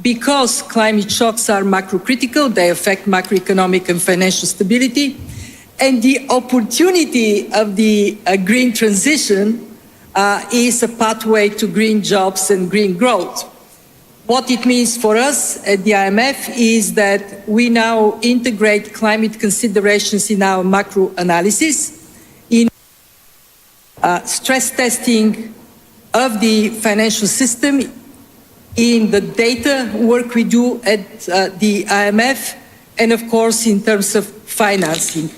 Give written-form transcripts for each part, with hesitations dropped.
because climate shocks are macrocritical, they affect macroeconomic and financial stability, and the opportunity of the green transition is a pathway to green jobs and green growth. What it means for us at the IMF is that we now integrate climate considerations in our macro analysis, in stress testing of the financial system, in the data work we do at the IMF, and of course in terms of financing.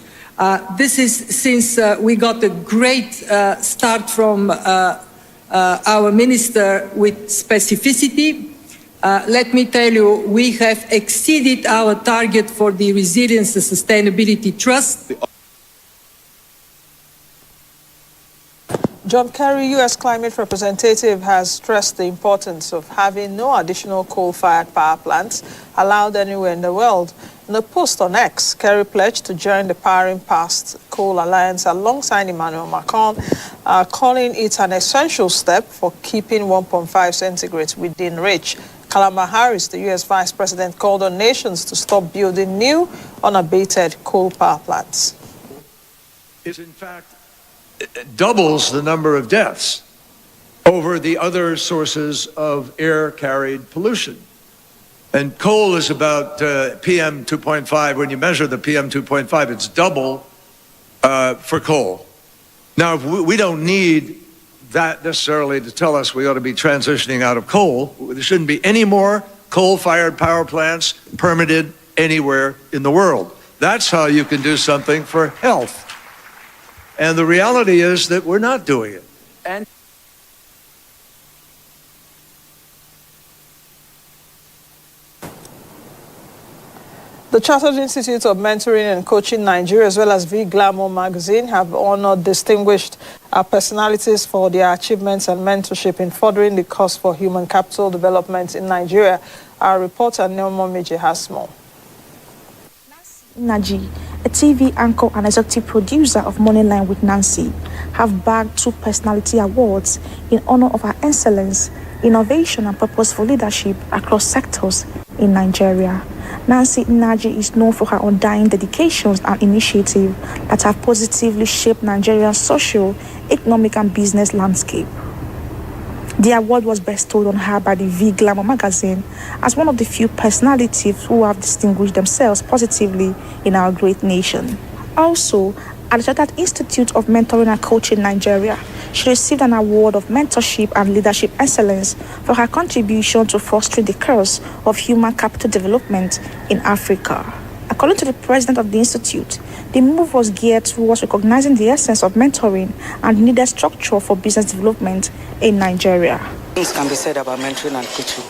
This is since we got a great start from our minister with specificity. Let me tell you, we have exceeded our target for the Resilience and Sustainability Trust. John Kerry, U.S. climate representative, has stressed the importance of having no additional coal-fired power plants allowed anywhere in the world. In a post on X, Kerry pledged to join the Powering Past Coal Alliance alongside Emmanuel Macron, calling it an essential step for keeping 1.5 centigrade within reach. Kamala Harris, the U.S. Vice President, called on nations to stop building new, unabated coal power plants. Is in fact doubles the number of deaths over the other sources of air-carried pollution. And coal is about PM 2.5. When you measure the PM 2.5, it's double for coal. Now, we don't need that necessarily to tell us we ought to be transitioning out of coal. There shouldn't be any more coal-fired power plants permitted anywhere in the world. That's how you can do something for health. And the reality is that we're not doing it. And the Chartered Institute of Mentoring and Coaching Nigeria, as well as V Glamour magazine, have honored distinguished personalities for their achievements and mentorship in furthering the cause for human capital development in Nigeria. Our reporter, Neoma Meji, has more. Naji, a TV anchor and executive producer of Moneyline with Nancy, have bagged 2 personality awards in honor of her excellence, innovation and purposeful leadership across sectors in Nigeria. Nancy Naji is known for her undying dedications and initiatives that have positively shaped Nigeria's social, economic and business landscape. The award was bestowed on her by the V Glamour magazine as one of the few personalities who have distinguished themselves positively in our great nation. Also, at the Chartered Institute of Mentoring and Coaching Nigeria, she received an award of mentorship and leadership excellence for her contribution to fostering the cause of human capital development in Africa. According to the president of the institute, the move was geared towards recognizing the essence of mentoring and needed structure for business development in Nigeria. Things can be said about mentoring and coaching.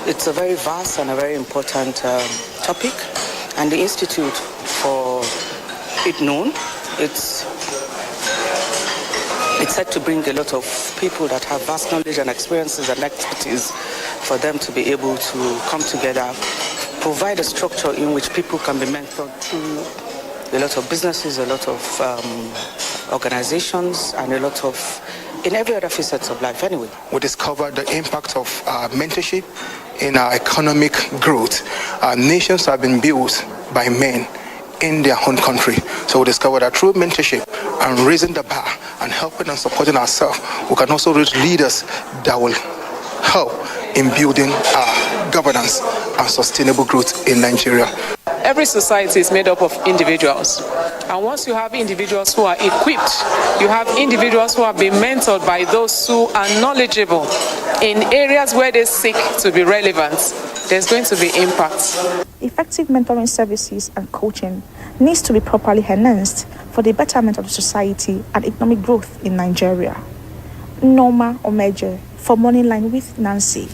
It's a very vast and a very important topic, and the institute, for it known, it's set to bring a lot of people that have vast knowledge and experiences and expertise for them to be able to come together, provide a structure in which people can be mentored through a lot of businesses, a lot of organizations, and a lot of, in every other facet of life anyway. We discovered the impact of mentorship in our economic growth. Nations have been built by men in their own country. So we discovered that through mentorship and raising the bar and helping and supporting ourselves, we can also reach leaders that will help in building governance and sustainable growth in Nigeria. Every society is made up of individuals. And once you have individuals who are equipped, you have individuals who have been mentored by those who are knowledgeable in areas where they seek to be relevant, there's going to be impact. Effective mentoring services and coaching needs to be properly enhanced for the betterment of the society and economic growth in Nigeria. Norma Omeje for Moneyline with Nancy.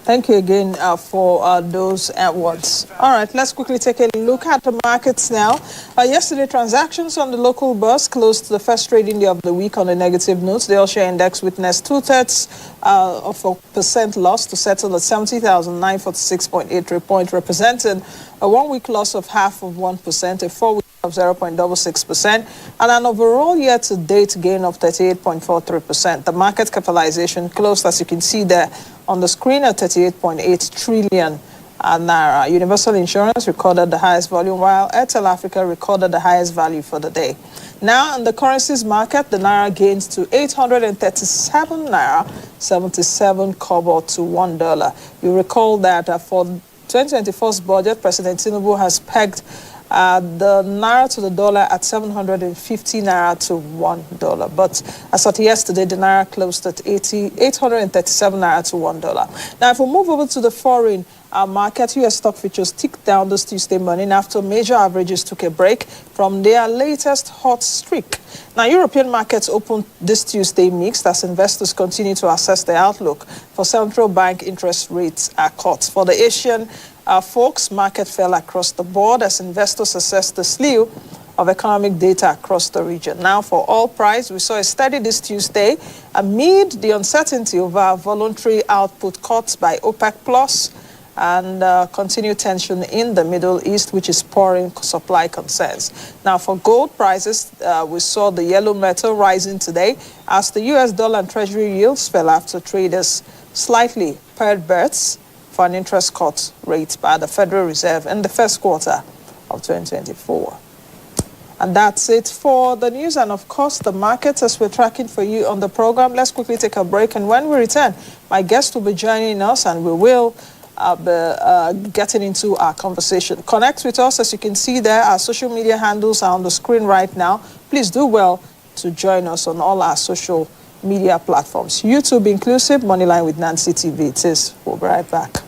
Thank you again for those awards. All right, let's quickly take a look at the markets now. Yesterday, transactions on the local bourse closed the first trading day of the week on a negative note. The all-share index witnessed 2/3 of a percent loss to settle at 70,946.83 points, representing a one-week loss of 0.5%, a 4-week of 0.66% and an overall year-to-date gain of 38.43%. The market capitalization closed, as you can see there on the screen, at 38.8 trillion naira. Universal Insurance recorded the highest volume, while Airtel Africa recorded the highest value for the day. Now, in the currencies market, the naira gains to 837 naira 77 kobo to $1. You recall that for 2024's budget, President Tinubu has pegged the naira to the dollar at 750 naira to $1. But as of yesterday, the naira closed at 837 naira to $1. Now, if we move over to the foreign market, U.S. stock futures ticked down this Tuesday morning after major averages took a break from their latest hot streak. Now, European markets opened this Tuesday mixed as investors continue to assess the outlook for central bank interest rates cuts. For the Asian folks, market fell across the board as investors assessed the slew of economic data across the region. Now, for oil price, we saw a steady this Tuesday amid the uncertainty over voluntary output cuts by OPEC Plus and continued tension in the Middle East, which is spurring supply concerns. Now, for gold prices, we saw the yellow metal rising today as the U.S. dollar and Treasury yields fell after traders slightly pared bets for an interest cut rate by the Federal Reserve in the first quarter of 2024. And that's it for the news and, of course, the markets as we're tracking for you on the program. Let's quickly take a break, and when we return, my guest will be joining us and we will getting into our conversation. Connect with us. As you can see there, our social media handles are on the screen right now. Please do well to join us on all our social media platforms. YouTube inclusive, Moneyline with Nancy TV. It is. We'll be right back.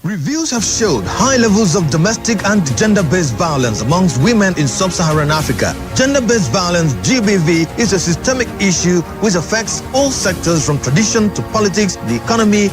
Reviews have showed high levels of domestic and gender-based violence amongst women in sub-Saharan Africa. Gender-based violence, GBV, is a systemic issue which affects all sectors from tradition to politics, the economy.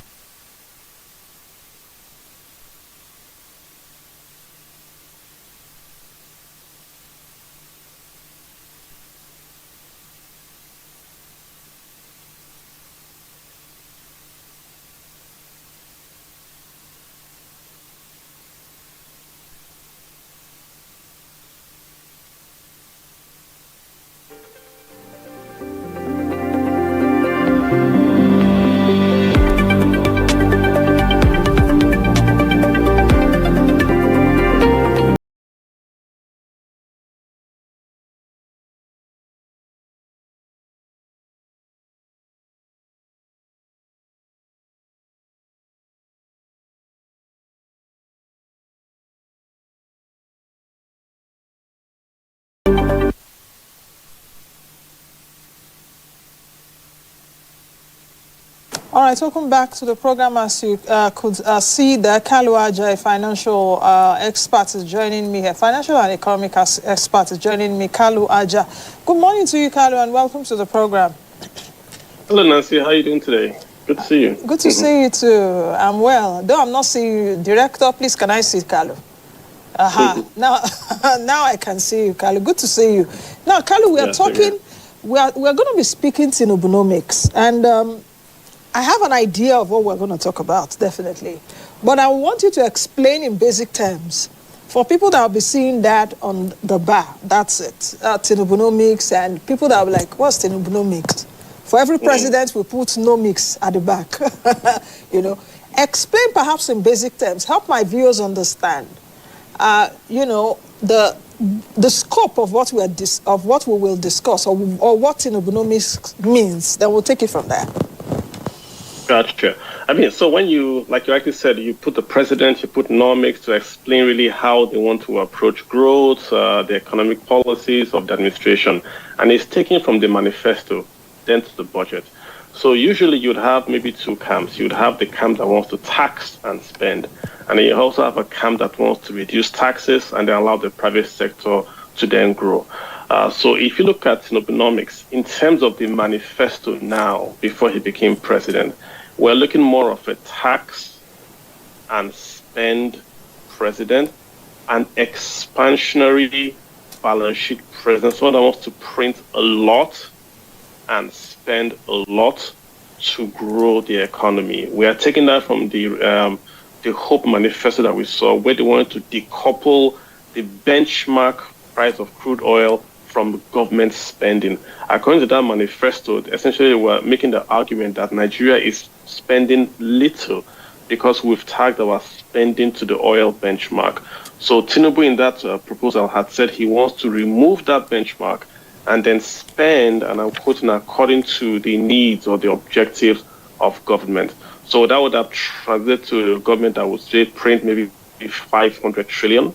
All right, welcome back to the program. As you could see, the Kalu Aja, a financial expert, is joining me here. Financial and economic expert is joining me, Kalu Aja. Good morning to you, Kalu, and welcome to the program. Hello, Nancy. How are you doing today? Good to see you. Good to see you too. I'm well. Though I'm not seeing you. Director, please, can I see Kalu? Now I can see you, Kalu. Good to see you. Now, Kalu, we are talking. We're going to be speaking Tinubunomics, and I have an idea of what we're going to talk about, definitely. But I want you to explain in basic terms for people that will be seeing that on the bar. That's it. Tinubunomics, and people that will be like, what's Tinubunomics? For every president, we put nomics at the back. You know, explain perhaps in basic terms. Help my viewers understand. You know, the scope of what we will discuss, or what Tinubunomics means. Then we'll take it from there. Gotcha. I mean, so when you, like you actually said, you put the president, you put nomics to explain really how they want to approach growth, the economic policies of the administration, and it's taken from the manifesto, then to the budget. So usually you'd have maybe two camps. You'd have the camp that wants to tax and spend, and then you also have a camp that wants to reduce taxes and then allow the private sector to then grow. So if you look at Tinubunomics, in terms of the manifesto now, before he became president, we're looking more of a tax and spend president, an expansionary balance sheet president, someone that wants to print a lot and spend a lot to grow the economy. We are taking that from the Hope Manifesto that we saw, where they wanted to decouple the benchmark price of crude oil from government spending. According to that manifesto, essentially we're making the argument that Nigeria is spending little because we've tagged our spending to the oil benchmark. So Tinubu in that proposal had said he wants to remove that benchmark and then spend, and I'm quoting, according to the needs or the objectives of government. So that would have translated to a government that would say print maybe 500 trillion,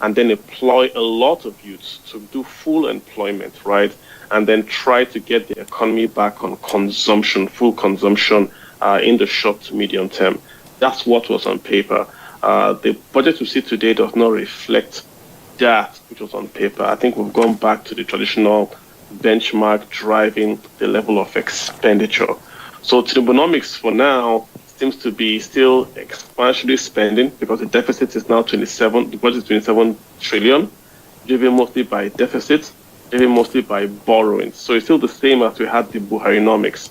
and then employ a lot of youths to do full employment, right? And then try to get the economy back on consumption, full consumption in the short to medium term. That's what was on paper. The budget we see today does not reflect that which was on paper. I think we've gone back to the traditional benchmark driving the level of expenditure. So Tinubunomics for now seems to be still expansionary spending because the deficit is now the budget is 27 trillion, driven mostly by deficits, driven mostly by borrowing. So it's still the same as we had the Buharinomics.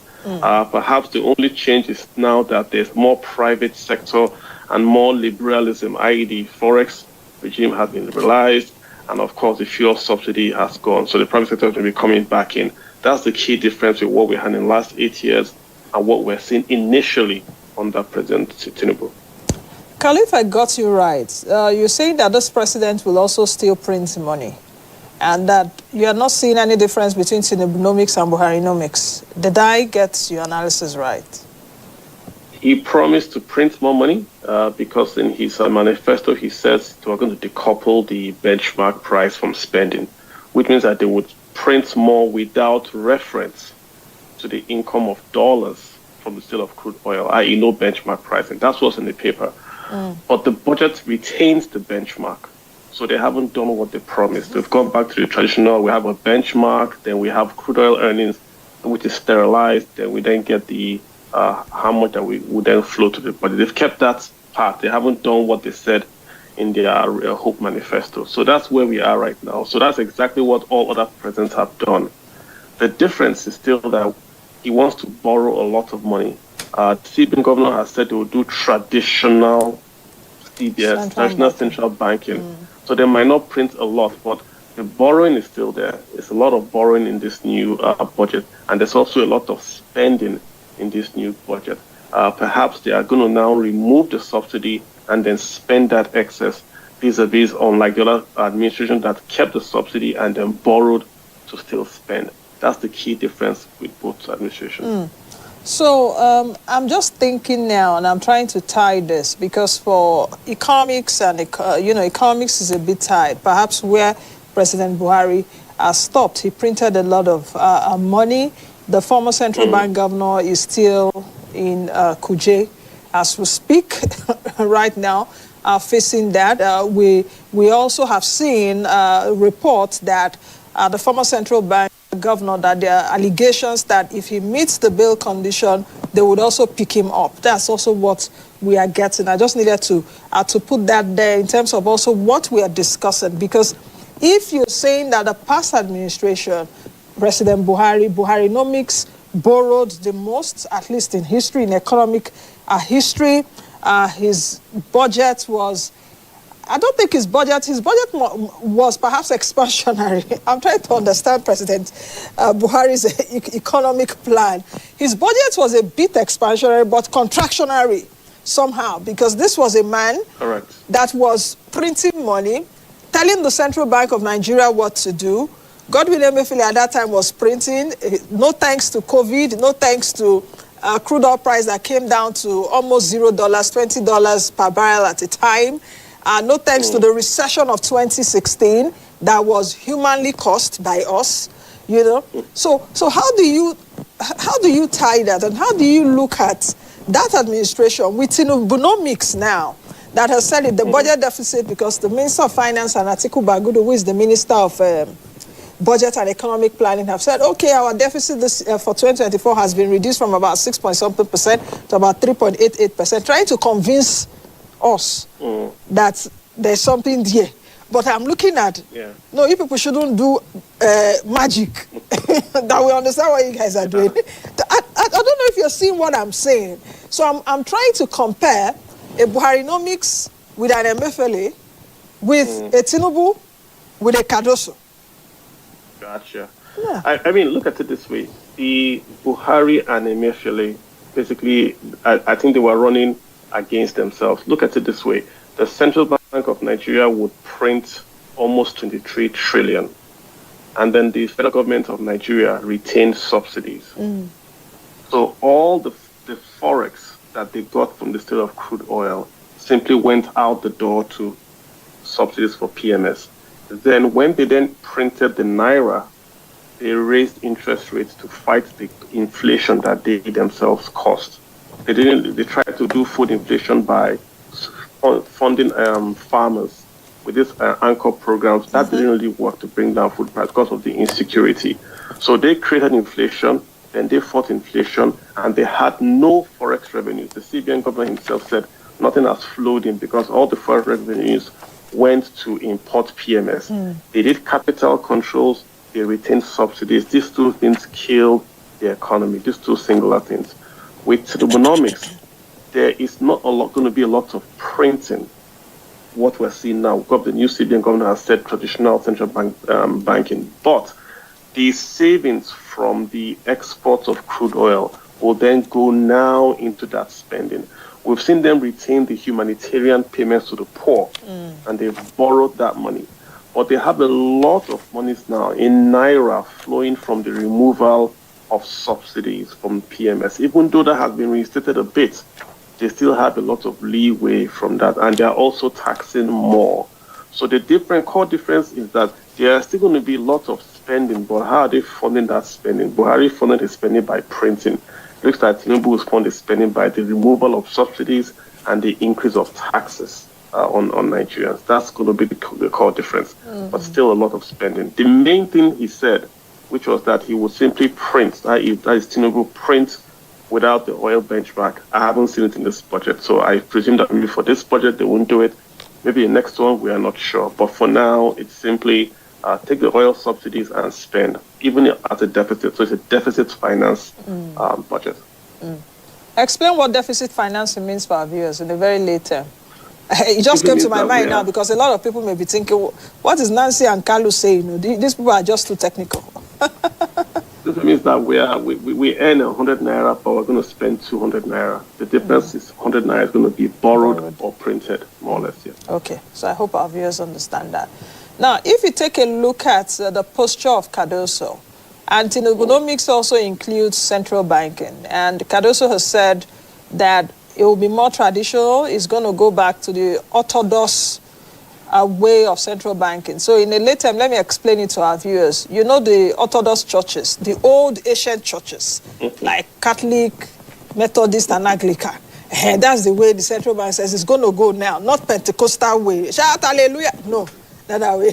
Perhaps the only change is now that there's more private sector and more liberalism, i.e. the forex regime has been liberalized, and of course the fuel subsidy has gone. So the private sector is going to be coming back in. That's the key difference with what we had in the last 8 years and what we're seeing initially under President Tinubu. Kalu, if I got you right, you're saying that this president will also still print money, and that you are not seeing any difference between Tinubunomics and Buharinomics. Did I get your analysis right? He promised to print more money because in his manifesto he says they are going to decouple the benchmark price from spending, which means that they would print more without reference to the income of dollars from the sale of crude oil, i.e. no benchmark pricing. That's what's in the paper. But the budget retains the benchmark. So they haven't done what they promised. They've gone back to the traditional, we have a benchmark, then we have crude oil earnings, which is sterilized, then we then get the how much that we would then flow to the budget. They've kept that part. They haven't done what they said in their Hope Manifesto. So that's where we are right now. So that's exactly what all other presidents have done. The difference is still that he wants to borrow a lot of money. The CBN governor has said they will do traditional CBS, National Central Banking. So they might not print a lot, but the borrowing is still there. There's a lot of borrowing in this new budget, and there's also a lot of spending in this new budget. Perhaps they are going to now remove the subsidy and then spend that excess vis-a-vis unlike the other administration that kept the subsidy and then borrowed to still spend. That's the key difference with both administrations. So I'm just thinking now, and I'm trying to tie this, because for economics and economics is a bit tied. Perhaps where President Buhari has stopped, he printed a lot of money. The former central bank governor is still, in Kuje as we speak right now are facing that. We also have seen reports that the former central bank governor, that there are allegations that if he meets the bail condition, they would also pick him up. That's also what we are getting. I just needed to put that there in terms of also what we are discussing, because if you're saying that the past administration, President Buharinomics borrowed the most, at least in history, in economic history, his budget was, I don't think his budget was perhaps expansionary. I'm trying to understand President Buhari's economic plan. His budget was a bit expansionary, but contractionary somehow, because this was a man that was printing money, telling the Central Bank of Nigeria what to do. Godwin Emefiele at that time was printing, no thanks to COVID, no thanks to crude oil price that came down to almost $0, $20 per barrel at a time. No thanks to the recession of 2016 that was humanly caused by us, you know. So how do you tie that, and how do you look at that administration with Tinubunomics now that has said it, the budget deficit, because the Minister of Finance and Atiku Bagudu, who is the Minister of Budget and Economic Planning, have said, okay, our deficit for 2024 has been reduced from about 6.something% to about 3.88%, trying to convince us that there's something there. But I'm looking at, no, you people shouldn't do magic. That we understand what you guys are doing. I don't know if you're seeing what I'm saying. So I'm trying to compare a Buharinomics with an Emefiele, with a Tinubu, with a Cardoso. Gotcha. Yeah. I mean, look at it this way. The Buhari and Emefiele, basically, I think they were running against themselves. Look at it this way. The Central Bank of Nigeria would print almost 23 trillion. And then the federal government of Nigeria retained subsidies. So all the forex that they got from the sale of crude oil simply went out the door to subsidies for PMS. Then when they then printed the Naira, they raised interest rates to fight the inflation that they themselves caused. They tried to do food inflation by funding farmers with these anchor programs. That didn't really work to bring down food price because of the insecurity. So they created inflation, then they fought inflation, and they had no forex revenues. The CBN governor himself said nothing has flowed in because all the forex revenues went to import PMS. They did capital controls, they retained subsidies. These two things killed the economy, these two singular things. With Tinubunomics, there is not going to be a lot of printing. What we're seeing now, we've got the new CBN governor has said traditional central bank banking, but the savings from the exports of crude oil will then go now into that spending. We've seen them retain the humanitarian payments to the poor, and they've borrowed that money. But they have a lot of monies now in Naira flowing from the removal of subsidies from PMS. Even though that has been reinstated a bit, they still have a lot of leeway from that, and they are also taxing more. So the core difference is that there are still going to be lots of spending, but how are they funding that spending? Buhari funded his spending by printing. Looks like Tinubu will fund his spending by the removal of subsidies and the increase of taxes on Nigerians. That's going to be the core difference, but still a lot of spending. The main thing he said, which was that he would simply print, that is Tinubu print without the oil benchmark. I haven't seen it in this budget, so I presume that maybe for this budget they won't do it. Maybe the next one, we are not sure. But for now, it's simply take the oil subsidies and spend, even at a deficit. So it's a deficit finance budget. Explain what deficit financing means for our viewers in the very late term. It just came to my mind now because a lot of people may be thinking, what is Nancy and Carlos saying? These people are just too technical. This means that we earn 100 naira, but we're going to spend 200 naira. The difference is 100 naira is going to be borrowed or printed, more or less. Yeah. Okay, so I hope our viewers understand that. Now, if you take a look at the posture of Cardoso, and Tinubunomics also includes central banking, and Cardoso has said that it will be more traditional. It's going to go back to the orthodox way of central banking. So in a late time, let me explain it to our viewers. You know the Orthodox churches, the old ancient churches, like Catholic, Methodist and Anglican. And that's the way the central bank says it's going to go now, not Pentecostal way. Shout hallelujah. No, not that way.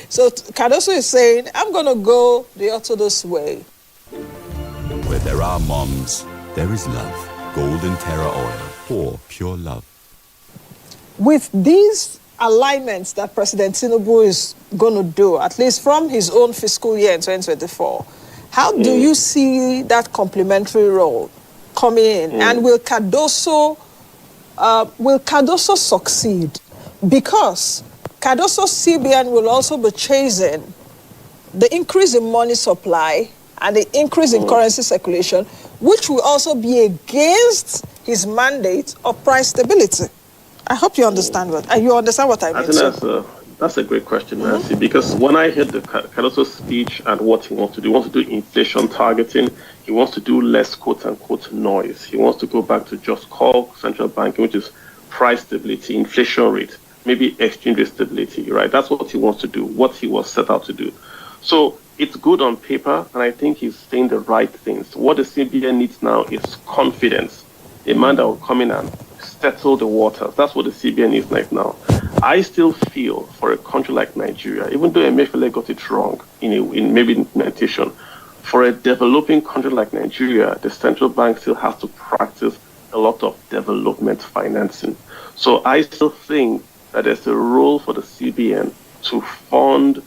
So Cardoso is saying, I'm going to go the Orthodox way. Where there are moms, there is love. Golden Terra Oil, for pure love. With these alignments that President Tinubu is going to do, at least from his own fiscal year in 2024, how do you see that complementary role coming in? And will Cardoso succeed? Because Cardoso's CBN will also be chasing the increase in money supply and the increase in currency circulation, which will also be against his mandate of price stability. I hope you understand what I mean. I think that's a great question, Nancy, because when I heard the Cardoso speech and what he wants to do, he wants to do inflation targeting. He wants to do less quote-unquote noise. He wants to go back to just core central banking, which is price stability, inflation rate, maybe exchange rate stability, right? That's what he wants to do, what he was set out to do. So it's good on paper, and I think he's saying the right things. What the CBN needs now is confidence. A man that will come in and settle the waters. That's what the CBN needs right now. I still feel for a country like Nigeria, even though Emefiele got it wrong in maybe implementation, for a developing country like Nigeria, the central bank still has to practice a lot of development financing. So I still think that there's a role for the CBN to fund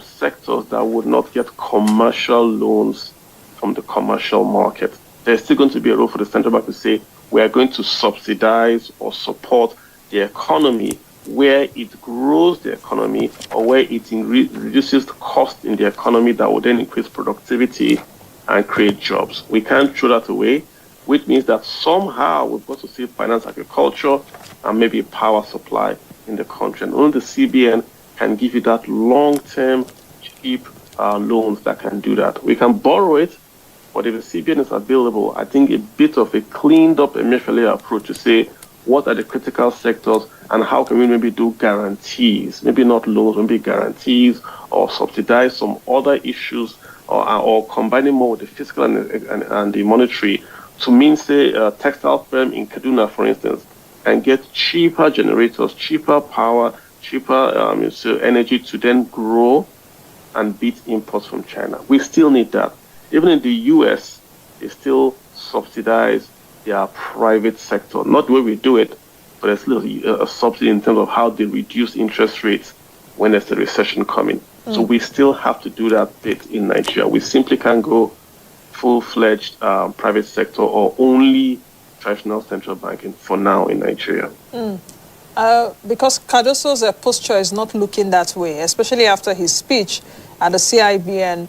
sectors that would not get commercial loans from the commercial market. There's still going to be a role for the central bank to say, we are going to subsidize or support the economy where it grows the economy or where it reduces the cost in the economy that will then increase productivity and create jobs. We can't throw that away, which means that somehow we've got to see finance agriculture and maybe power supply in the country. And only the CBN can give you that long-term, cheap loans that can do that. We can borrow it, but if the CBN is available, I think a bit of a cleaned-up Emefiele approach to say, what are the critical sectors and how can we maybe do guarantees, maybe not loans, maybe guarantees, or subsidize some other issues, or combining more with the fiscal and the monetary to mean, say, a textile firm in Kaduna, for instance, and get cheaper generators, cheaper power, cheaper energy to then grow and beat imports from China. We still need that. Even in the US, they still subsidize their private sector. Not the way we do it, but there's still a subsidy in terms of how they reduce interest rates when there's a recession coming. So we still have to do that bit in Nigeria. We simply can't go full-fledged private sector or only traditional central banking for now in Nigeria. Because Cardoso's posture is not looking that way, especially after his speech at the CIBN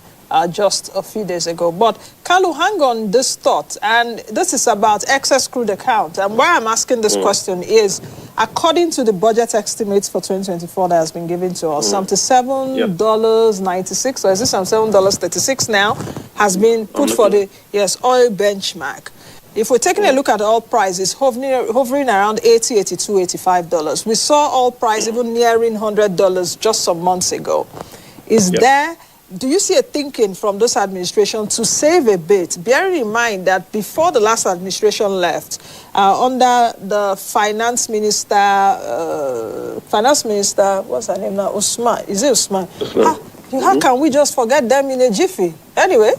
just a few days ago. But Kalu, hang on this thought, and this is about excess crude account. And why I'm asking this question is, according to the budget estimates for 2024 that has been given to us, $77.96, or is this $7.36 now, has been put for the oil benchmark. If we're taking a look at oil prices, hovering around $80, $82, $85. We saw oil price even nearing $100 just some months ago. Do you see a thinking from this administration to save a bit, bearing in mind that before the last administration left, under the finance minister, what's her name now? Usman. Is it Usman? How can we just forget them in a jiffy? Anyway,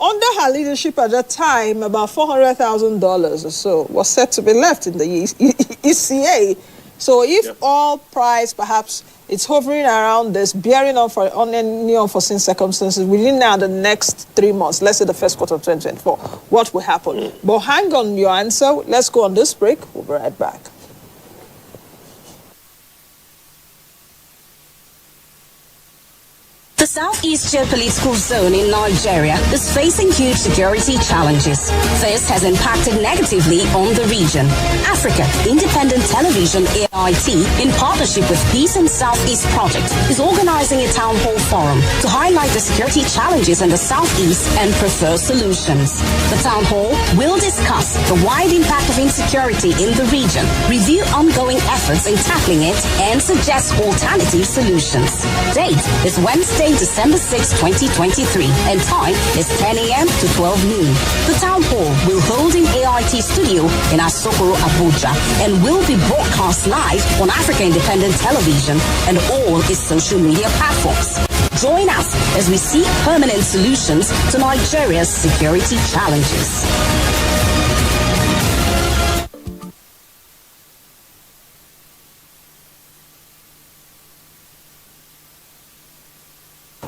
under her leadership at that time, about $400,000 or so was said to be left in the ECA. So if oil price perhaps it's hovering around this, bearing on any unforeseen circumstances within now the next 3 months, let's say the first quarter of 2024, what will happen? But hang on your answer. Let's go on this break. We'll be right back. The Southeast geopolitical zone in Nigeria is facing huge security challenges. This has impacted negatively on the region. Africa Independent Television, AIT, in partnership with Peace in Southeast Project, is organizing a town hall forum to highlight the security challenges in the Southeast and prefer solutions. The town hall will discuss the wide impact of insecurity in the region, review ongoing efforts in tackling it, and suggest alternative solutions. Date is Wednesday, Friday, December 6, 2023, and time is 10 a.m. to 12 noon. The town hall will hold in AIT studio in Asokoro, Abuja, and will be broadcast live on Africa Independent Television and all its social media platforms. Join us as we seek permanent solutions to Nigeria's security challenges.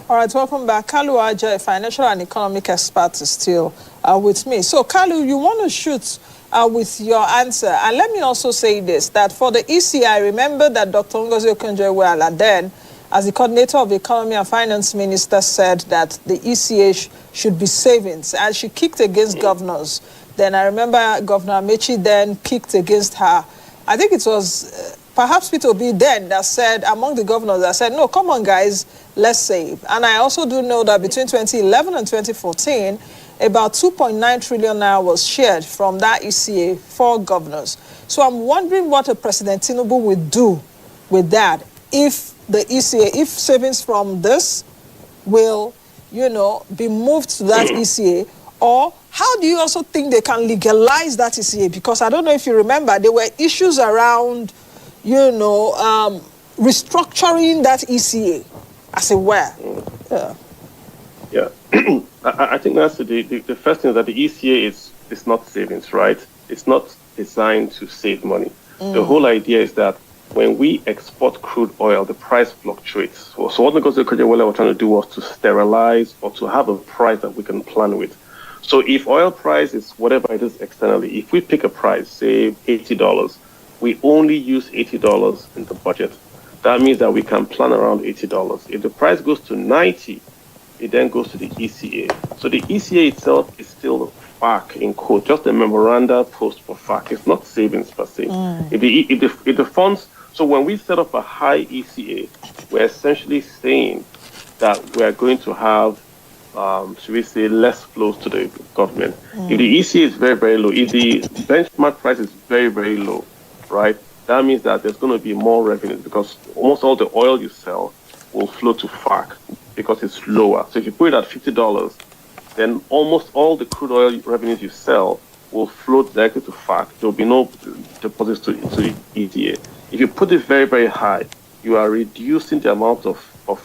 All right, welcome back. Kalu Aja, a financial and economic expert, is still with me. So, Kalu, you want to shoot with your answer. And let me also say this, that for the ECA, I remember that Dr. Ngozi Okonjo-Iweala then, as the coordinator of the Economy and Finance Minister, said that the ECA should be savings, and she kicked against governors. Then I remember Governor Amechi then kicked against her. I think it was perhaps Peter Obi then that said, among the governors, that said, no, come on, guys, let's save. And I also do know that between 2011 and 2014, about 2.9 trillion naira was shared from that ECA for governors. So I'm wondering what a President Tinubu would do with that if the ECA, if savings from this will, be moved to that ECA, or how do you also think they can legalize that ECA? Because I don't know if you remember, there were issues around, restructuring that ECA, as it were. Yeah. I think that's the first thing, that the ECA is not savings, right? It's not designed to save money. The whole idea is that when we export crude oil, the price fluctuates. So what Ngozi Okonjo-Iweala were trying to do was to sterilize or to have a price that we can plan with. So if oil price is whatever it is externally, if we pick a price, say $80, we only use $80 in the budget. That means that we can plan around $80. If the price goes to $90, it then goes to the ECA. So the ECA itself is still FAC, in quote, just a memoranda post for FAC. It's not savings per se. If the funds, so when we set up a high ECA, we're essentially saying that we're going to have, should we say, less flows to the government. If the ECA is very, very low, if the benchmark price is very, very low, right, that means that there's going to be more revenue, because almost all the oil you sell will flow to FAC because it's lower. So if you put it at $50, then almost all the crude oil revenues you sell will flow directly to FAC. There will be no deposits to the ECA. If you put it very, very high, you are reducing the amount of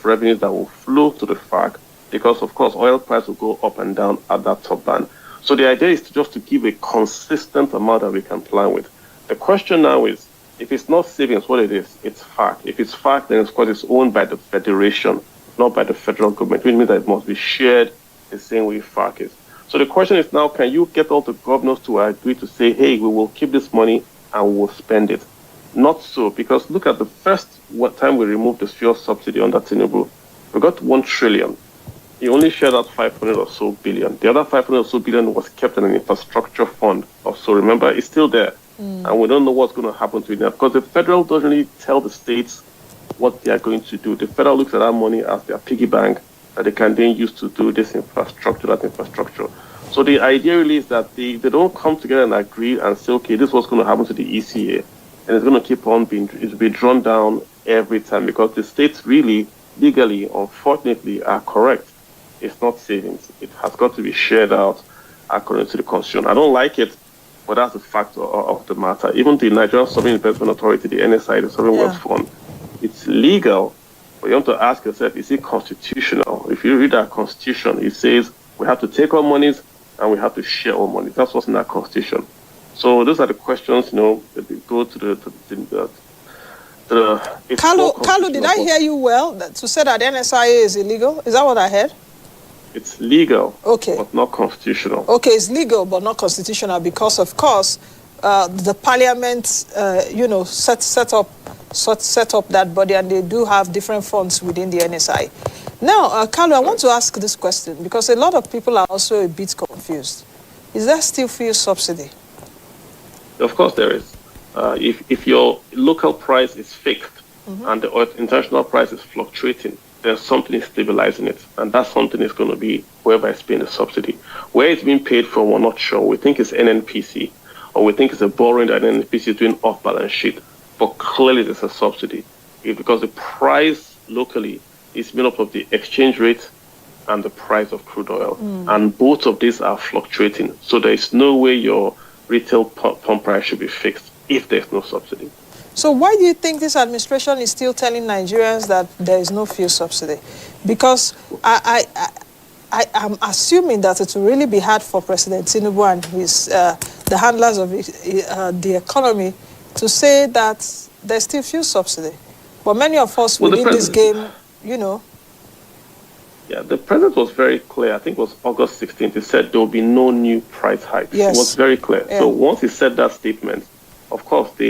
revenues that will flow to the FAC, because, of course, oil price will go up and down at that top band. So the idea is to give a consistent amount that we can plan with. The question now is, if it's not savings, what it is, it's FAC. If it's FAC, then of course it's owned by the federation, not by the federal government, which means that it must be shared the same way FAC is. So the question is now, can you get all the governors to agree to say, hey, we will keep this money and we will spend it? Not so, because look at the first time we removed the fuel subsidy under Tinubu, we got 1 trillion. He only shared out 500 or so billion. The other 500 or so billion was kept in an infrastructure fund. Also, remember, it's still there. And we don't know what's going to happen to it now, because the federal doesn't really tell the states what they are going to do. The federal looks at that money as their piggy bank that they can then use to do this infrastructure, that infrastructure. So the idea really is that they don't come together and agree and say, okay, this is what's going to happen to the ECA. And it's going to keep on being drawn down every time, because the states really, legally, unfortunately, are correct. It's not savings. It has got to be shared out according to the constitution. I don't like it, but that's the fact of the matter. Even the Nigerian Sovereign Investment Authority, the NSI, the Sovereign Wealth Fund, it's legal, but you want to ask yourself, is it constitutional? If you read our constitution, it says we have to take our monies and we have to share our money. That's what's in our constitution. So those are the questions, that go to the Kalu, did I hear you well? To say that NSIA is illegal? Is that what I heard? It's legal, okay, but not constitutional. Okay, it's legal but not constitutional because, of course, the parliament, set up that body, and they do have different funds within the NSI. Now, Kalu, I want to ask this question because a lot of people are also a bit confused. Is there still fuel subsidy? Of course there is. If your local price is fixed and the international price is fluctuating, then something is stabilizing it. And that something is going to be whoever is paying the subsidy. Where it's being paid from, we're not sure. We think it's NNPC, or we think it's a borrowing that NNPC is doing off balance sheet. But clearly there's a subsidy. Because the price locally is made up of the exchange rate and the price of crude oil. And both of these are fluctuating. So there is no way your retail pump price should be fixed if there's no subsidy. So why do you think this administration is still telling Nigerians that there is no fuel subsidy? Because I am assuming that it will really be hard for President Tinubu and his the handlers of the economy to say that there's still fuel subsidy. But many of us within this game, you know. Yeah, the president was very clear. I think it was August 16th. He said there will be no new price hikes. Yes. It was very clear. Yeah. So once he said that statement, of course, they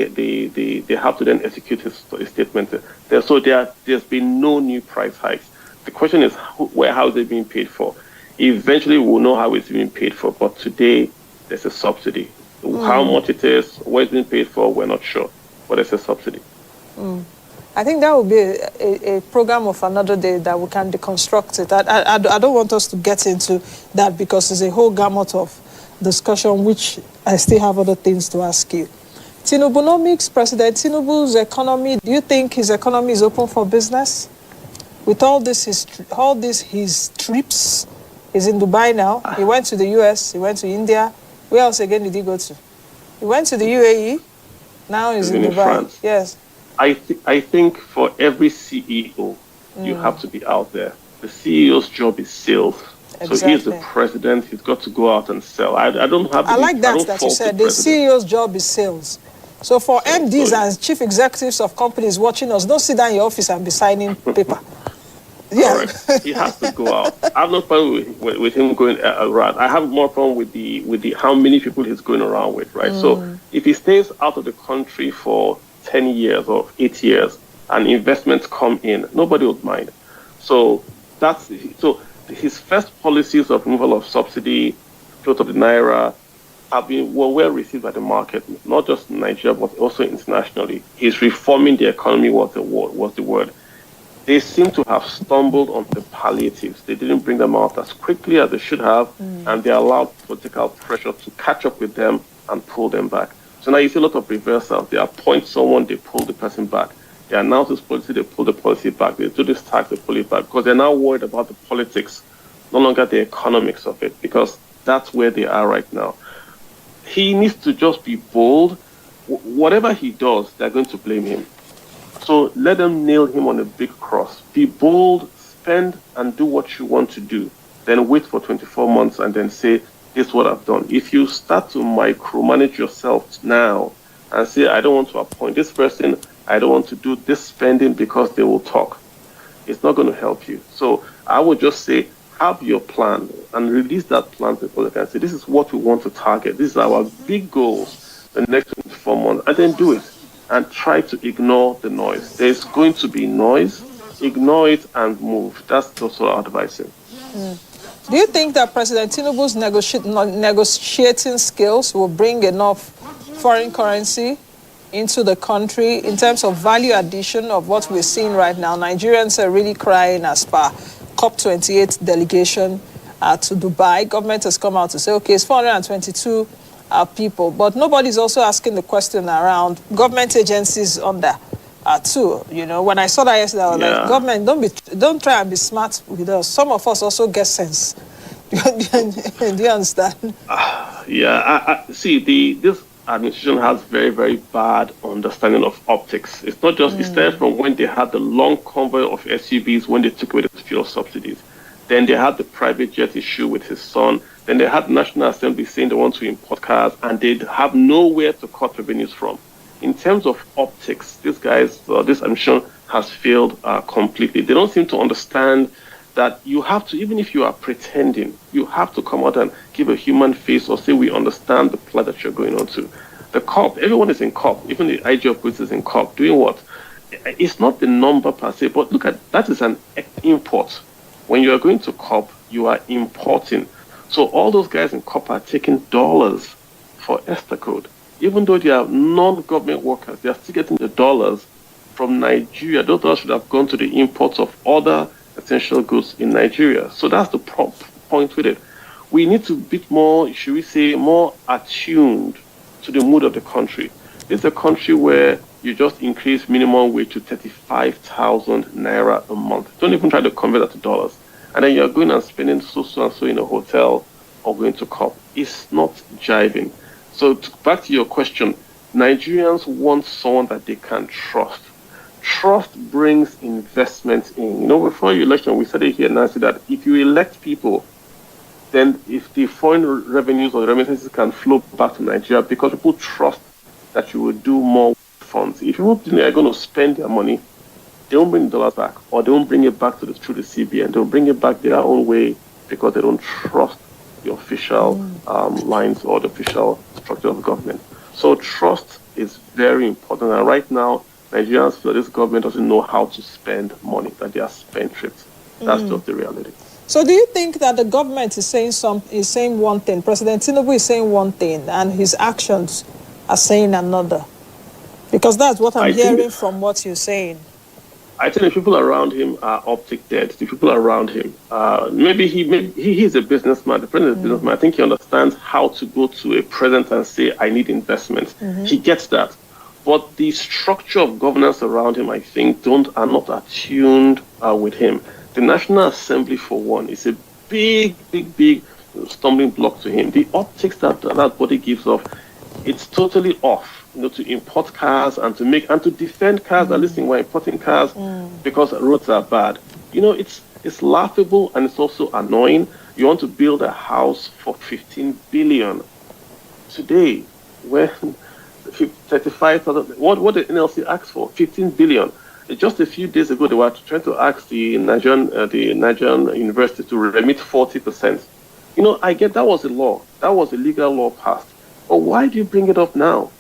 have to then execute his statement. There's been no new price hikes. The question is, how is it being paid for? Eventually, we'll know how it's being paid for. But today, there's a subsidy. How much it is, where it's being paid for, we're not sure. But there's a subsidy. I think that would be a program of another day that we can deconstruct it. I don't want us to get into that because there's a whole gamut of discussion, which I still have other things to ask you. Tinubunomics, President Tinubu's economy, do you think his economy is open for business? With all this, his trips, he's in Dubai now. He went to the US, he went to India. Where else again did he go to? He went to the UAE, now he's in Dubai. France. Yes. I think for every CEO, you have to be out there. The CEO's job is sales. Exactly. So he's the president. He's got to go out and sell. I don't have. I like that you said the CEO's job is sales. So for MDs and chief executives of companies watching us, don't sit down in your office and be signing paper. Yeah. Correct. He has to go out. I have no problem with him going around. I have more problem with the how many people he's going around with, right? So if he stays out of the country for 10 years or 8 years and investments come in, nobody would mind. So his first policies of removal of subsidy, float of the naira, were well received by the market, not just in Nigeria but also internationally. He's reforming the economy was the word. They seem to have stumbled on the palliatives. They didn't bring them out as quickly as they should have, and they allowed political pressure to catch up with them and pull them back. So now you see a lot of reversals. They appoint someone, they pull the person back. They announce this policy, they pull the policy back. They do this tax, they pull it back. Because they're now worried about the politics, no longer the economics of it, because that's where they are right now. He needs to just be bold. Whatever he does, they're going to blame him. So let them nail him on a big cross. Be bold, spend, and do what you want to do. Then wait for 24 months and then say, this is what I've done. If you start to micromanage yourself now and say, I don't want to appoint this person, I don't want to do this spending because they will talk, it's not going to help you. So I would just say, have your plan and release that plan to the public and say, this is what we want to target. This is our big goals the next 24 months, and then do it. And try to ignore the noise. There's going to be noise. Ignore it and move. That's also our advice. Do you think that President Tinubu's negotiating skills will bring enough foreign currency into the country in terms of value addition of what we're seeing right now? Nigerians are really crying as per COP28 delegation to Dubai. Government has come out to say, okay, it's 422 people, but nobody's also asking the question around government agencies on that too. You know, when I saw that yesterday, I was like, government, don't try and be smart with us. Some of us also get sense. Do you understand? See, this administration has very, very bad understanding of optics. It's not just, it started from when they had the long convoy of SUVs when they took away the fuel subsidies. Then they had the private jet issue with his son. Then they had the National Assembly saying they want to import cars, and they have nowhere to cut revenues from. In terms of optics, this administration has failed completely. They don't seem to understand that you have to, even if you are pretending, you have to come out and give a human face or say, we understand the plight that you're going on to. The COP, everyone is in COP, even the IG of police is in COP, doing what? It's not the number per se, but look at, that is an import. When you are going to COP, you are importing. So all those guys in COP are taking dollars for Ester code. Even though they are non-government workers, they are still getting the dollars from Nigeria. Those dollars should have gone to the imports of other essential goods in Nigeria. So that's the point with it. We need to be more, should we say, more attuned to the mood of the country. This is a country where you just increase minimum wage to 35,000 naira a month. Don't even try to convert that to dollars. And then you're going and spending so and so in a hotel or going to COP. It's not jiving. So back to your question, Nigerians want someone that they can trust. Trust brings investment in. You know, before your election, we said it here, Nancy, that if you elect people, then if the foreign revenues or the remittances can flow back to Nigeria because people trust that you will do more funds. If people are going to spend their money, they won't bring the dollars back, or they won't bring it back through the CBN. They'll bring it back their own way because they don't trust the official lines or the official structure of government. So trust is very important. And right now, Nigerians feel this government doesn't know how to spend money, that they are spendthrift. That's just the reality. So do you think that the government is saying one thing, President Tinubu is saying one thing, and his actions are saying another? Because that's what I'm hearing from what you're saying. I think the people around him are optic dead. The people around him, maybe he's a businessman. The president is a businessman. I think he understands how to go to a president and say, I need investment. He gets that. But the structure of governance around him, I think, are not attuned with him. The National Assembly, for one, is a big stumbling block to him. The optics that body gives off, it's totally off. You know, to import cars and to defend cars. At least we're importing cars because roads are bad. You know, it's laughable and it's also annoying. You want to build a house for 15 billion today, when 35,000. What did NLC ask for? 15 billion. Just a few days ago, they were trying to ask the Nigerian university to remit 40%. You know, I get that was a law. That was a legal law passed. But why do you bring it up now?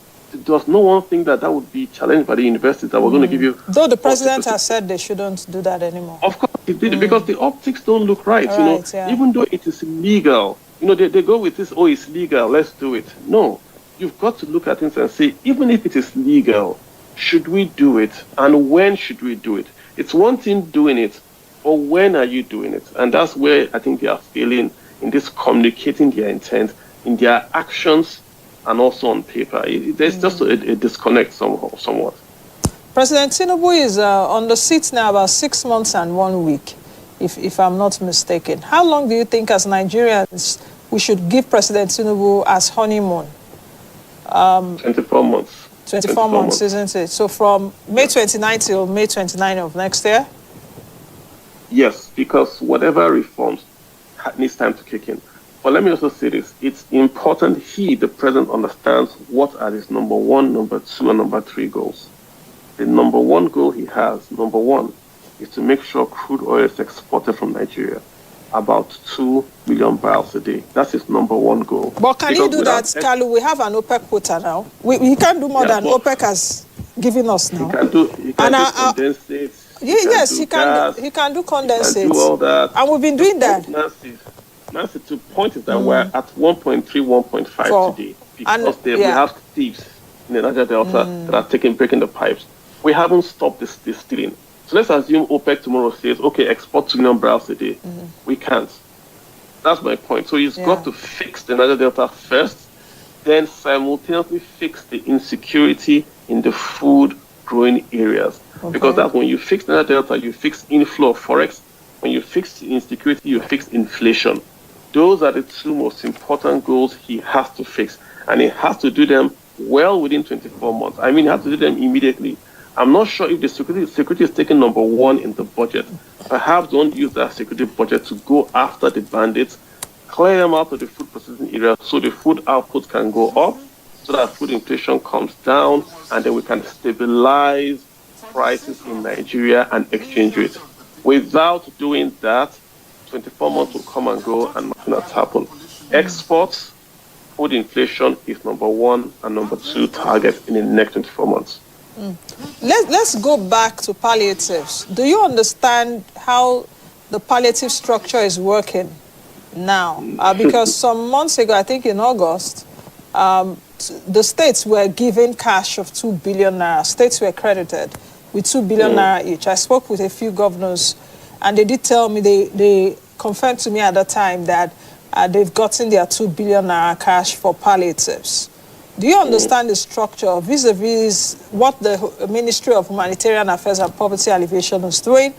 Does no one think that would be challenged by the universities that we're going to give you? Though the president has said they shouldn't do that anymore. Of course, he did, because the optics don't look right. Even though it is legal, they go with this, oh, it's legal, let's do it. No, you've got to look at things and say, even if it is legal, should we do it? And when should we do it? It's one thing doing it, but when are you doing it? And that's where I think they are failing in this communicating their intent, in their actions, and also on paper. There's just a disconnect somewhat. President Tinubu is on the seat now about 6 months and 1 week, if I'm not mistaken. How long do you think, as Nigerians, we should give President Tinubu as honeymoon? 24 months. 24 months, isn't it? So from May 29 till May 29 of next year? Yes, because whatever reforms needs time to kick in. But let me also say this. It's important the president, understands what are his number 1, number 2, and number 3 goals. The number 1 goal he has, number 1, is to make sure crude oil is exported from Nigeria, about 2 million barrels a day. That's his number 1 goal. But can you do that, Kalu? We have an OPEC quota now. We can't do more than OPEC has given us now. He can do condensate. Yes, he can do condensate. He can do all that. And we've been doing that. Nancy, the point is that we're at 1.3, 1.5 today because we have thieves in the Niger Delta that are breaking the pipes. We haven't stopped this stealing. So let's assume OPEC tomorrow says, okay, export 2 million barrels a day. We can't. That's my point. So he's got to fix the Niger Delta first, then simultaneously fix the insecurity in the food growing areas. Okay. Because that's when you fix the Niger Delta, you fix inflow of forex. When you fix insecurity, you fix inflation. Those are the 2 most important goals he has to fix. And he has to do them well within 24 months. I mean, he has to do them immediately. I'm not sure if the security is taking number 1 in the budget. Perhaps don't use that security budget to go after the bandits, clear them out of the food processing area so the food output can go up, so that food inflation comes down, and then we can stabilize prices in Nigeria and exchange rate. Without doing that, 24 months will come and go and nothing has happened. Exports, food inflation is number 1 and number 2 target in the next 24 months. Let's go back to palliatives. Do you understand how the palliative structure is working now? Because some months ago, I think in August, the states were given cash of 2 billion naira. States were credited with 2 billion naira each. I spoke with a few governors, and they did tell me, they confirmed to me at the time that they've gotten their 2 billion naira cash for palliatives. Do you understand the structure vis-a-vis what the Ministry of Humanitarian Affairs and Poverty Alleviation is doing?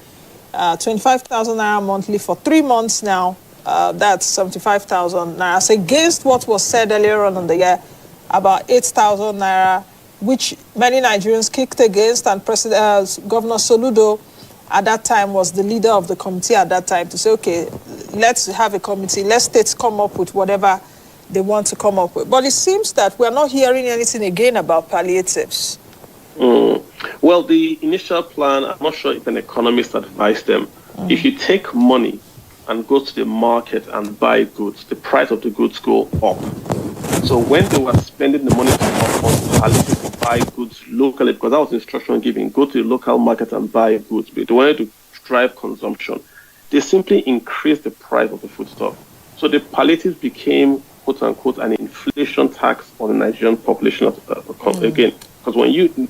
25,000 naira monthly for 3 months now. That's 75,000 naira. As against what was said earlier on in the year about 8,000 naira, which many Nigerians kicked against, and Governor Soludo at that time was the leader of the committee at that time to say, okay, let's have a committee, let states come up with whatever they want to come up with. But it seems that we're not hearing anything again about palliatives. Well, the initial plan, I'm not sure if an economist advised them. If you take money and go to the market and buy goods, the price of the goods go up. So when they were spending the money on palliatives to buy goods locally, because that was instruction giving, go to the local market and buy goods, but they wanted to drive consumption, they simply increased the price of the foodstuff. So the palliatives became, quote unquote, an inflation tax on the Nigerian population again. Because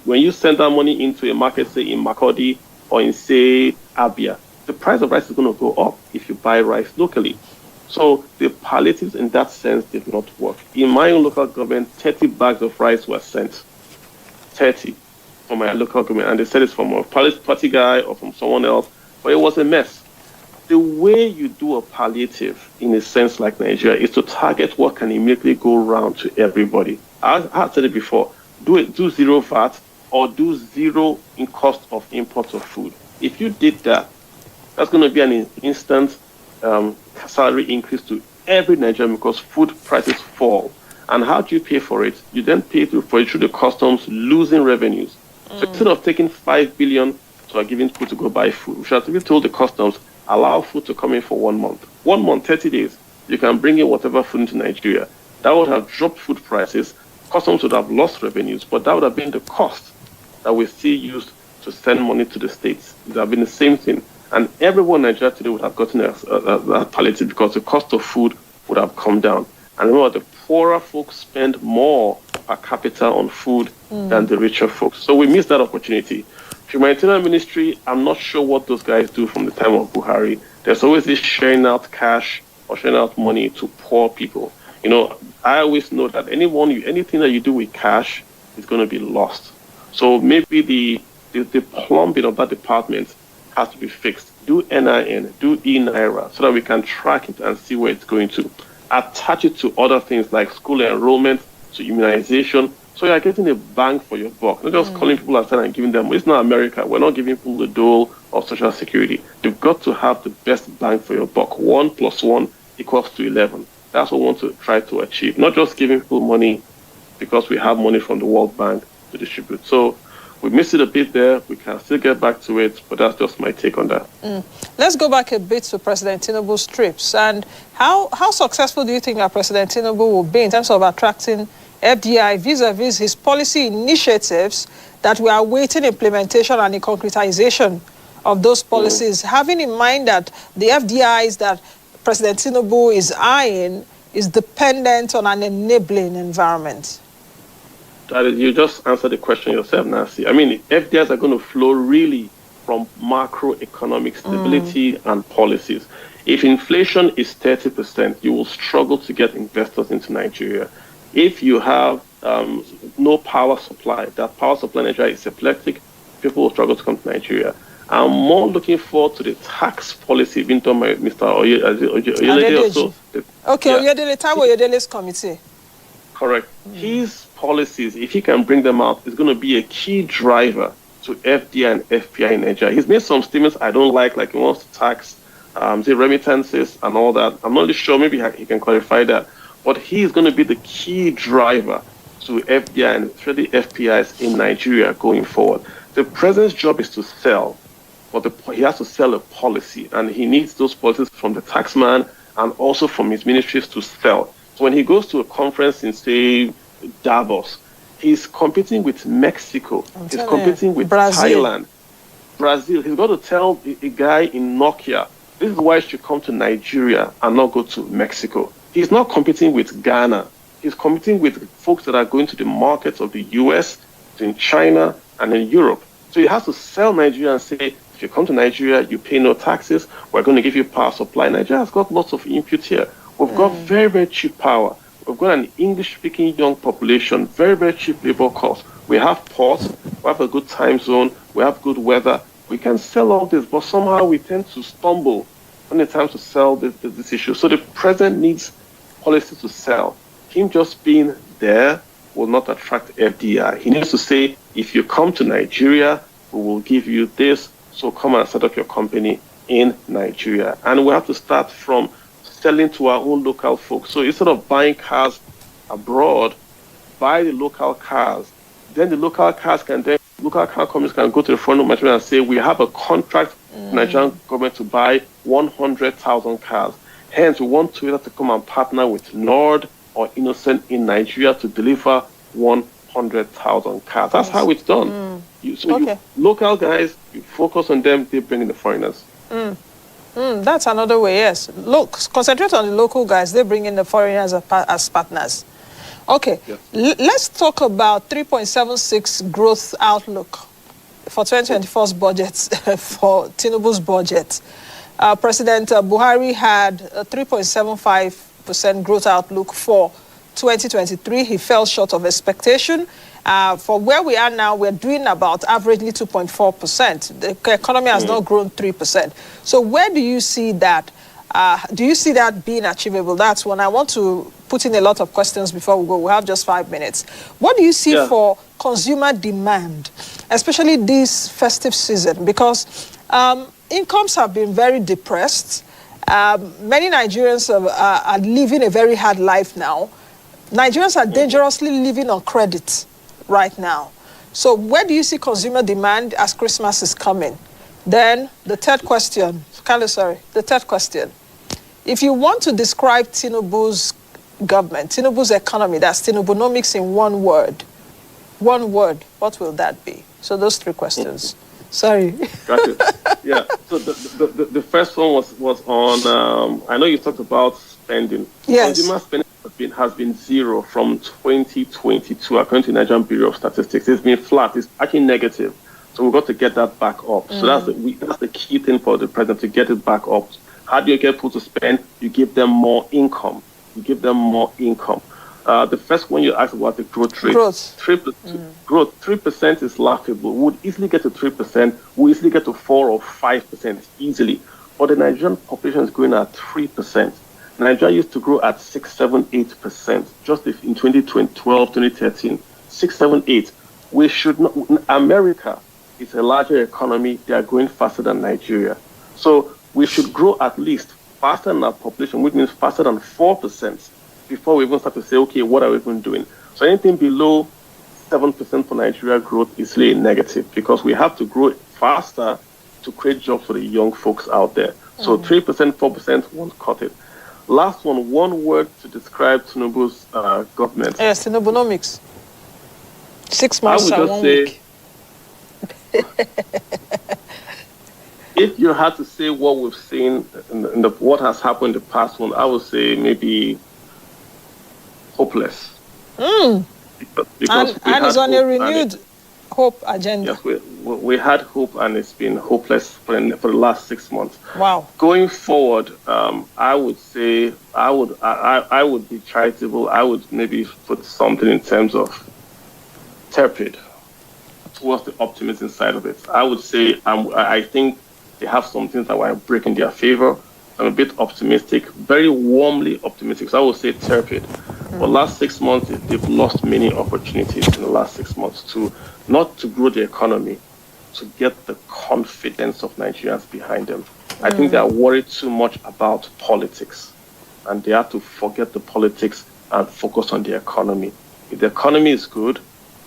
when you send that money into a market, say in Makurdi or in, say, Abia, the price of rice is going to go up if you buy rice locally. So the palliatives in that sense did not work. In my own local government, 30 bags of rice were sent. 30 from my local government. And they said it's from a party guy or from someone else. But it was a mess. The way you do a palliative in a sense like Nigeria is to target what can immediately go around to everybody. I said it before. Do zero VAT or do zero in cost of import of food. If you did that, that's going to be an instant salary increase to every Nigerian because food prices fall. And how do you pay for it? You then pay for it through the customs losing revenues. So instead of taking 5 billion to giving people to go buy food, we should have told the customs, allow food to come in for 1 month. 1 month, 30 days, you can bring in whatever food into Nigeria. That would have dropped food prices. Customs would have lost revenues, but that would have been the cost that we still used to send money to the states. It would have been the same thing. And everyone in Nigeria today would have gotten a palliative because the cost of food would have come down. And remember, the poorer folks spend more per capita on food than the richer folks. So we missed that opportunity. Humanitarian ministry, I'm not sure what those guys do from the time of Buhari. There's always this sharing out cash or sharing out money to poor people. You know, I always know that anything that you do with cash is going to be lost. So maybe the plumbing of that department has to be fixed. Do NIN, do e-Naira, so that we can track it and see where it's going to. Attach it to other things like school enrollment, to immunization, so you're getting a bang for your buck. Not just calling people outside and giving them. It's not America. We're not giving people the dole of social security. You've got to have the best bang for your buck. 1 + 1 = 11. That's what we want to try to achieve. Not just giving people money because we have money from the World Bank to distribute. So we missed it a bit there. We can still get back to it, but that's just my take on that. Let's go back a bit to President Tinubu's trips. And how successful do you think that President Tinubu will be in terms of attracting FDI vis-a-vis his policy initiatives that we are awaiting implementation and the concretization of those policies, having in mind that the FDIs that President Tinubu is eyeing is dependent on an enabling environment? You just answered the question yourself, Nancy. I mean, FDIs are going to flow really from macroeconomic stability and policies. If inflation is 30%, you will struggle to get investors into Nigeria. If you have no power supply, that power supply in Nigeria is epileptic, people will struggle to come to Nigeria. I'm more looking forward to the tax policy being done by Mr. Oyedele. Oyedele, Taiwo Oyedele's committee. Correct. His policies, if he can bring them out, is going to be a key driver to FDI and FPI in Nigeria. He's made some statements I don't like he wants to tax the remittances and all that. I'm not really sure, maybe he can clarify that. But he's going to be the key driver to FDI and especially FPIs in Nigeria going forward. The president's job is to sell, but he has to sell a policy, and he needs those policies from the taxman and also from his ministries to sell. So when he goes to a conference in, say, Davos, he's competing with Mexico. He's competing with Thailand, Brazil. He's got to tell a guy in Nokia, this is why you should come to Nigeria and not go to Mexico. He's not competing with Ghana. He's competing with folks that are going to the markets of the US, in China, and in Europe. So he has to sell Nigeria and say, if you come to Nigeria, you pay no taxes. We're going to give you power supply. Nigeria has got lots of input here. We've got very, very cheap power. We've got an English-speaking young population, very, very cheap labor cost. We have ports, we have a good time zone, we have good weather. We can sell all this, but somehow we tend to stumble when it's time to sell this issue. So the president needs policy to sell. Him just being there will not attract FDI. He needs to say, if you come to Nigeria, we will give you this, so come and set up your company in Nigeria. And we have to start from selling to our own local folks. So instead of buying cars abroad, buy the local cars. Then the local car companies can go to the front of Nigeria and say, we have a contract with the Nigerian government to buy 100,000 cars. Hence, we want Toyota to come and partner with Nord or Innocent in Nigeria to deliver 100,000 cars. That's how it's done. You local guys, you focus on them, they bring in the foreigners. That's another way, yes. Look, concentrate on the local guys, they bring in the foreigners as partners. Okay, yes. Let's talk about 3.76 growth outlook for 2024's budget, for Tinubu's budget. President Buhari had a 3.75% growth outlook for 2023. He fell short of expectation. For where we are now, we're doing about averagely 2.4%. The economy has not grown 3%. So where do you see that? Do you see that being achievable? That's one. I want to put in a lot of questions before we go. We have just 5 minutes. What do you see for consumer demand, especially this festive season? Because incomes have been very depressed. Many Nigerians are living a very hard life now. Nigerians are dangerously living on credit right now. So where do you see consumer demand as Christmas is coming? Then the third question, the third question. If you want to describe Tinubu's government, Tinubu's economy, that's Tinubunomics in one word, what will that be? So those three questions. Sorry. Got it. Yeah. So the first one was on, I know you talked about spending. Yes. Consumer spending has been zero from 2022, according to the Nigerian Bureau of Statistics. It's been flat. It's actually negative. So we've got to get that back up. So that's the key thing for the president, to get it back up. How do you get people to spend? You give them more income. The first one you asked about the growth rate. Growth 3% is laughable. We would easily get to 3%. We easily get to 4 or 5% easily. But the Nigerian population is growing at 3%. Nigeria used to grow at 6, 7, 8%. Just in 2012, 2013, 6, 7, 8. We should not. America is a larger economy. They are growing faster than Nigeria. So we should grow at least faster than our population, which means faster than 4%, before we even start to say, okay, what are we even doing? So anything below 7% for Nigeria growth is really negative, because we have to grow faster to create jobs for the young folks out there. So 3%, 4% won't cut it. Last one word to describe Tinubu's government. Yes, Tinubunomics. 6 months and 1 week. If you had to say what we've seen in what has happened in the past one, I would say maybe hopeless. And it's on a renewed hope agenda. Yes, we had hope, and it's been hopeless for the last 6 months. Wow. Going forward, I would say I would be charitable. I would maybe put something in terms of tepid towards the optimism side of it. I would say I think they have some things that were breaking their favor. I'm a bit optimistic, very warmly optimistic. So I would say tepid. For the last 6 months, they've lost many opportunities in the last 6 months not to grow the economy, to get the confidence of Nigerians behind them. I think they are worried too much about politics, and they have to forget the politics and focus on the economy. If the economy is good,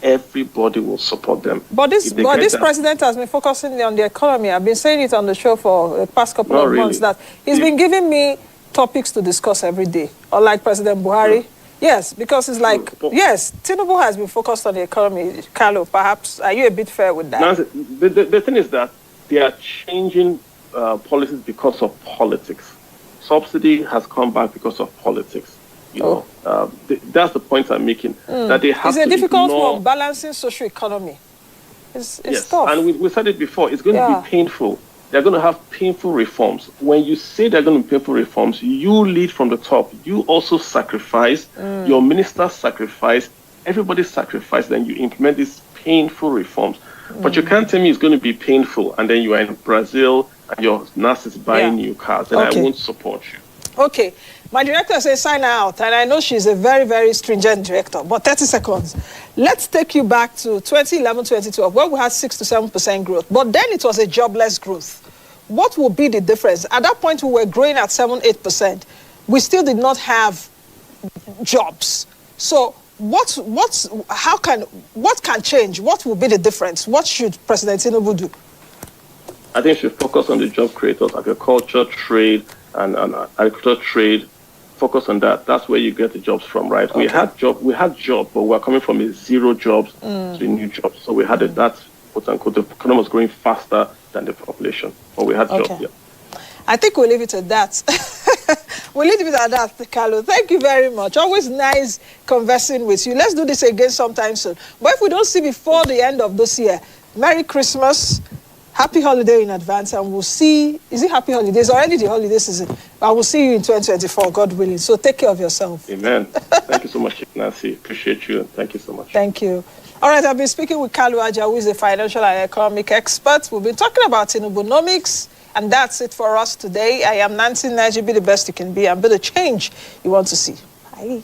everybody will support them. But this president has been focusing on the economy. I've been saying it on the show for the past couple of months that he's been giving me topics to discuss every day. Unlike President Buhari. Yes, because it's like, yes, Tinubu has been focused on the economy. Carlo, perhaps, are you a bit fair with that? No, the thing is that they are changing policies because of politics. Subsidy has come back because of politics. That's the point I'm making. That they have it's a difficult one, balancing social economy. It's tough. And we said it before, it's going to be painful. they're going to have painful reforms. When you say they're going to be painful reforms, you lead from the top. You also sacrifice, your ministers sacrifice, everybody sacrifice, then you implement these painful reforms. But you can't tell me it's going to be painful, and then you are in Brazil and your nurse is buying new cars, then I won't support you. Okay. My director says sign out, and I know she's a very, very stringent director, but 30 seconds. Let's take you back to 2011, 2012, where we had 6 to 7% growth, but then it was a jobless growth. What will be the difference? At that point, we were growing at 7, 8%. We still did not have jobs. So what can change? What will be the difference? What should President Tinubu do? I think she should focus on the job creators, agriculture, trade, and agriculture trade. Focus on that. That's where you get the jobs from, right? Okay. We had jobs, but we're coming from a zero jobs to a new jobs. So we had that, quote unquote, the economy was growing faster than the population, but we had jobs. Yeah. I think we'll leave it at that. We'll leave it at that, Carlo. Thank you very much. Always nice conversing with you. Let's do this again sometime soon. But if we don't see before the end of this year, Merry Christmas. Happy holiday in advance, and we'll see. Is it happy holidays? Already the holiday season. I will see you in 2024, God willing. So take care of yourself. Amen. Thank you so much, Nancy. Appreciate you, and thank you so much. Thank you. All right, I've been speaking with Kalu Aja, who is a financial and economic expert. We've been talking about Tinubunomics, and that's it for us today. I am Nancy Naji. Be the best you can be, and be the change you want to see. Bye.